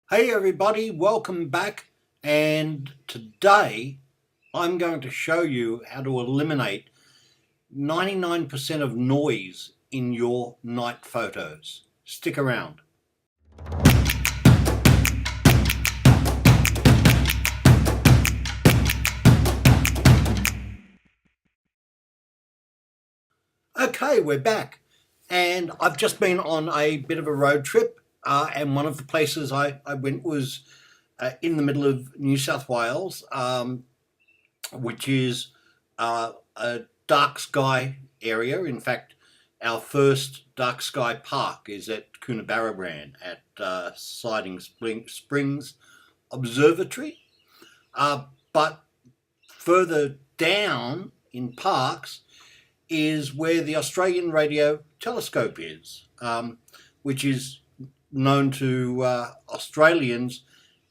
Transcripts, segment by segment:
Hey everybody, welcome back, and today I'm going to show you how to eliminate 99% of noise in your night photos. Stick around. Okay, we're back, and I've just been on a bit of a road trip, and one of the places I went was in the middle of New South Wales, which is a dark sky area. In fact, our first dark sky park is at Coonabarabran at Siding Springs Observatory. But further down in parks is where the Australian Radio Telescope is, which is known to Australians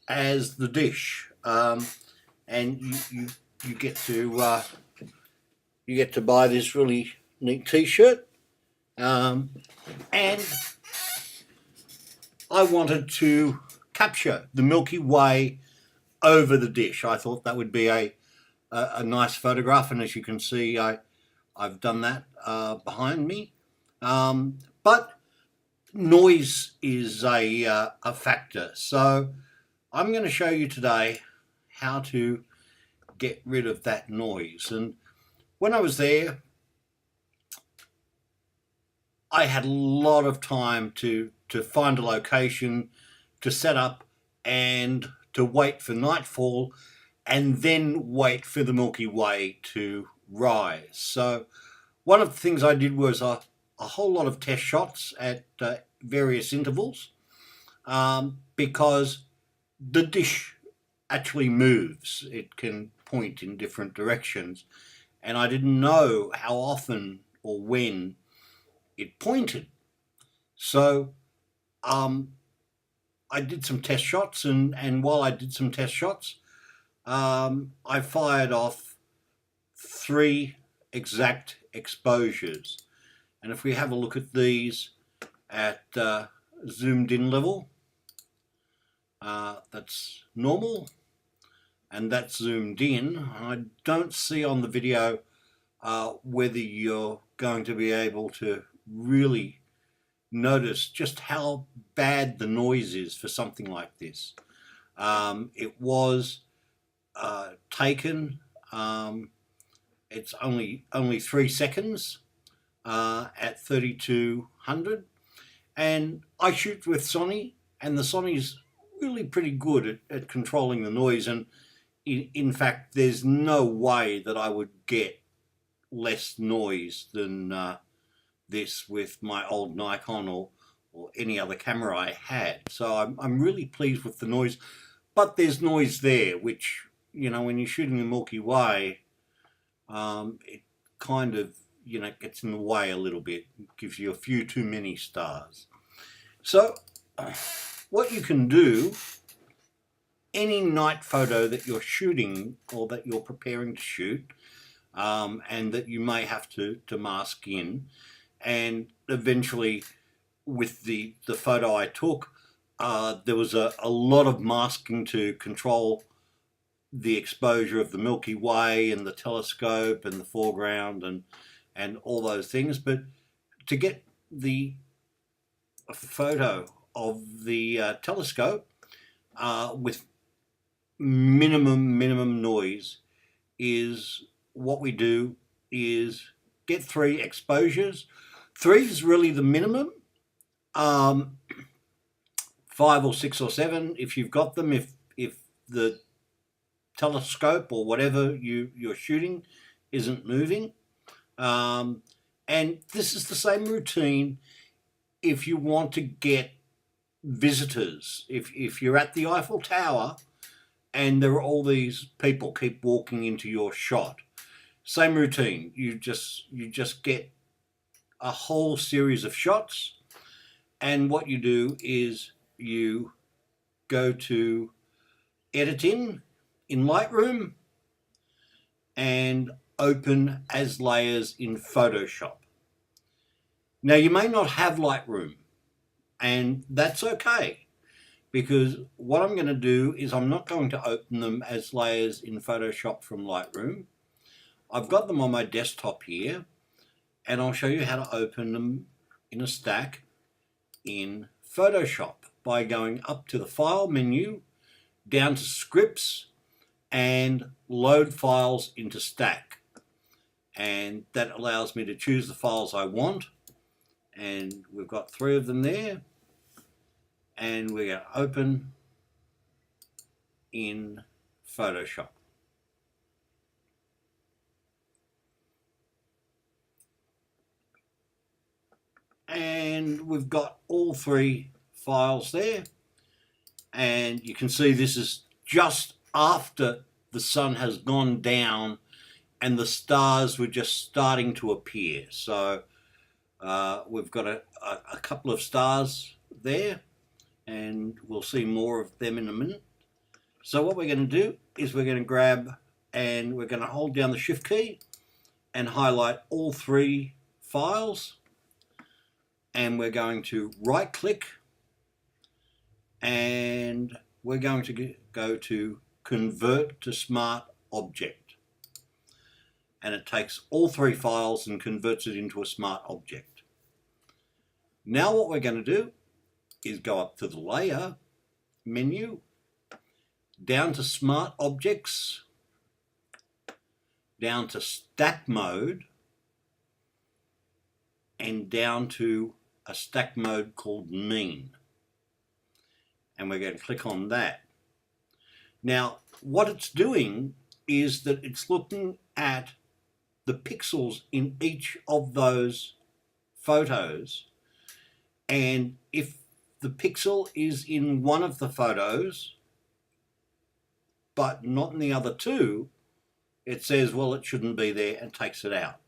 as the dish. And you get to buy this really neat T-shirt, and I wanted to capture the Milky Way over the dish. I thought that would be a nice photograph, and as you can see, I've done that behind me. But noise is a factor, so I'm going to show you today how to get rid of that noise. And when I was there, I had a lot of time to find a location, to set up, and to wait for nightfall, and then wait for the Milky Way to rise. So one of the things I did was a whole lot of test shots at various intervals, because the dish actually moves. It can point in different directions, and I didn't know how often or when it pointed. So I did some test shots, and while I did some test shots, I fired off 3 exact exposures. And if we have a look at these at zoomed in level, that's normal, and that's zoomed in. I don't see on the video whether you're going to be able to really notice just how bad the noise is for something like this. It was taken, it's only 3 seconds at 3200, and I shoot with Sony, and the Sony's really pretty good at controlling the noise, and in fact there's no way that I would get less noise than this with my old Nikon or any other camera I had. So I'm really pleased with the noise, but there's noise there, which, you know, when you're shooting the Milky Way, it kind of, you know, gets in the way a little bit. It gives you a few too many stars. So what you can do, any night photo that you're shooting or that you're preparing to shoot, and that you may have to mask in, and eventually with the photo I took, there was a lot of masking to control the exposure of the Milky Way and the telescope and the foreground and all those things. But to get the photo of the telescope with minimum noise, is what we do is get 3 exposures. 3 is really the minimum. 5 or 6 or 7 if you've got them, if the telescope or whatever you're shooting isn't moving. And this is the same routine if you want to get visitors. If you're at the Eiffel Tower and there are all these people keep walking into your shot, same routine. You just get a whole series of shots, and what you do is you go to edit in Lightroom and open as layers in Photoshop. Now you may not have Lightroom, and that's okay, because what I'm going to do is I'm not going to open them as layers in Photoshop from Lightroom. I've got them on my desktop here, and I'll show you how to open them in a stack in Photoshop by going up to the File menu, down to Scripts, and Load Files into Stack. And that allows me to choose the files I want, and we've got 3 of them there, and we're going to open in Photoshop. And we've got all 3 files there, and you can see this is just after the sun has gone down and the stars were just starting to appear. So we've got a couple of stars there, and we'll see more of them in a minute. So what we're going to do is we're going to grab and we're going to hold down the Shift key and highlight all 3 files, and we're going to right click and we're going to go to Convert to Smart Object, and it takes all 3 files and converts it into a smart object. Now what we're going to do is go up to the Layer menu, down to Smart Objects, down to Stack Mode, and down to a stack mode called Mean. And we're going to click on that. Now, what it's doing is that it's looking at the pixels in each of those photos, and if the pixel is in one of the photos but not in the other 2, it says, well, it shouldn't be there, and takes it out.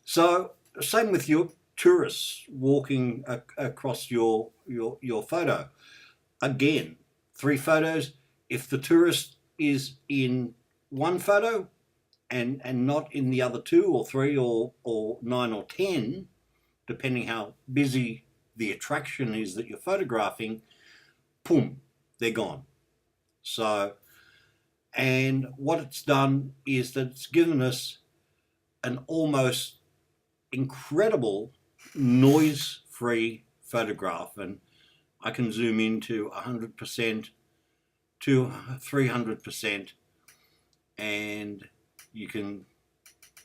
So same with your tourists walking across your photo. Again, 3 photos. If the tourist is in one photo and not in the other 2 or 3 or 9 or 10, depending how busy the attraction is that you're photographing, boom, they're gone. So, and what it's done is that it's given us an almost incredible noise-free photograph, and I can zoom into 100% to 300%, and you can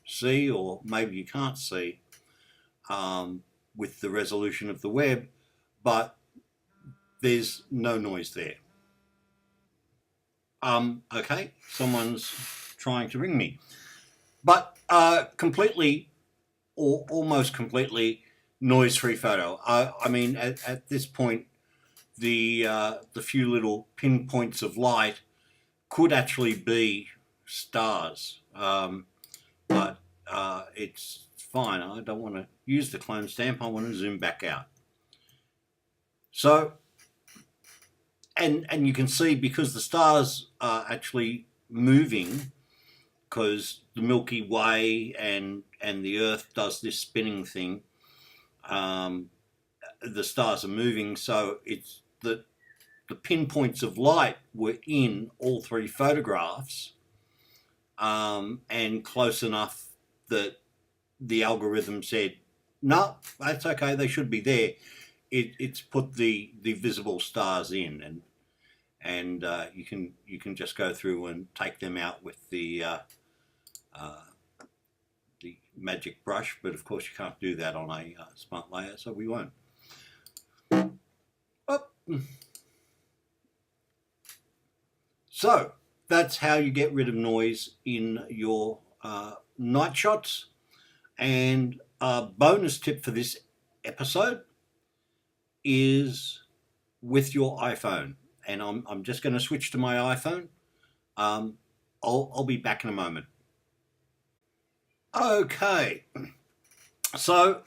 see, or maybe you can't see with the resolution of the web, but there's no noise there. Okay, someone's trying to ring me, but completely or almost completely noise-free photo. I mean, at this point, the few little pinpoints of light could actually be stars, but it's fine. I don't want to use the clone stamp. I want to zoom back out. So, and you can see, because the stars are actually moving, because the Milky Way and the Earth does this spinning thing, the stars are moving, so it's the pinpoints of light were in all 3 photographs, and close enough that the algorithm said, no, that's okay, they should be there. It's put the visible stars in, and you can just go through and take them out with the magic brush, but of course you can't do that on a smart layer, so we won't. Oh. So that's how you get rid of noise in your night shots. And a bonus tip for this episode is with your iPhone, and I'm just going to switch to my iPhone. I'll be back in a moment. Okay, so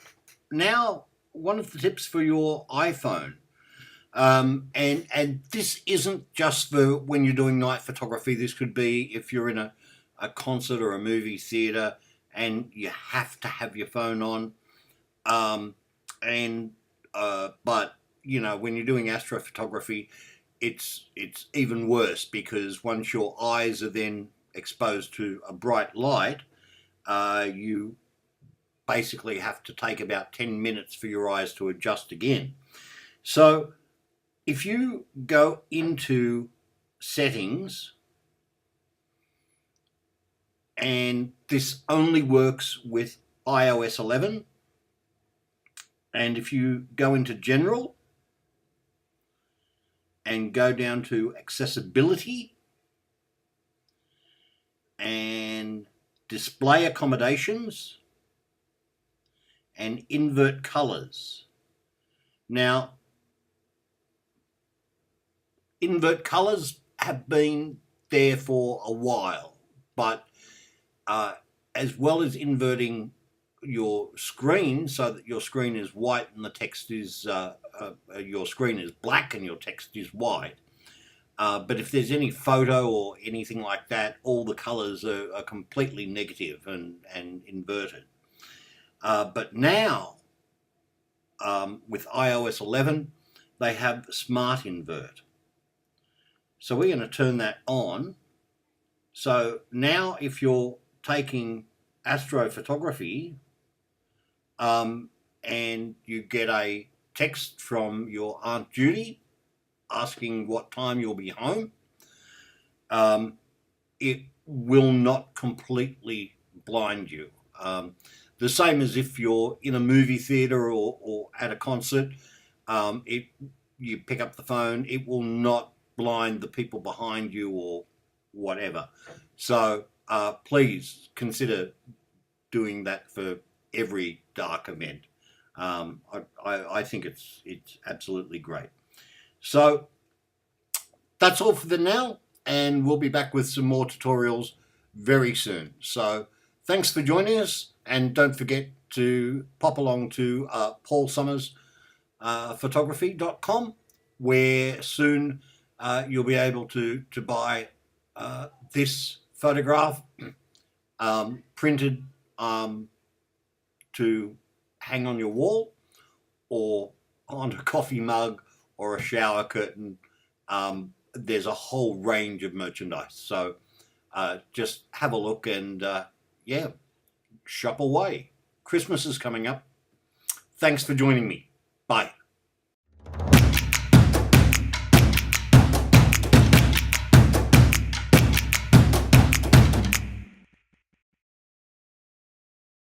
now one of the tips for your iPhone, and this isn't just for when you're doing night photography. This could be if you're in a concert or a movie theater and you have to have your phone on, but you know, when you're doing astrophotography, it's even worse, because once your eyes are then exposed to a bright light, you basically have to take about 10 minutes for your eyes to adjust again. So if you go into settings, and this only works with iOS 11, and if you go into general and go down to accessibility and display accommodations and invert colors. Now, invert colors have been there for a while, but as well as inverting your screen so that your screen is white and the text is, your screen is black and your text is white. But if there's any photo or anything like that, all the colors are completely negative and inverted. But now, with iOS 11, they have Smart Invert. So we're going to turn that on. So now if you're taking astrophotography and you get a text from your Aunt Judy asking what time you'll be home, it will not completely blind you. The same as if you're in a movie theater or at a concert, you pick up the phone, it will not blind the people behind you or whatever. So please consider doing that for every dark event. I think it's absolutely great. So that's all for the now, and we'll be back with some more tutorials very soon. So thanks for joining us, and don't forget to pop along to paulsummersphotography.com, where soon you'll be able to buy this photograph printed to hang on your wall or on a coffee mug or a shower curtain. There's a whole range of merchandise. So just have a look and yeah, shop away. Christmas is coming up. Thanks for joining me. Bye.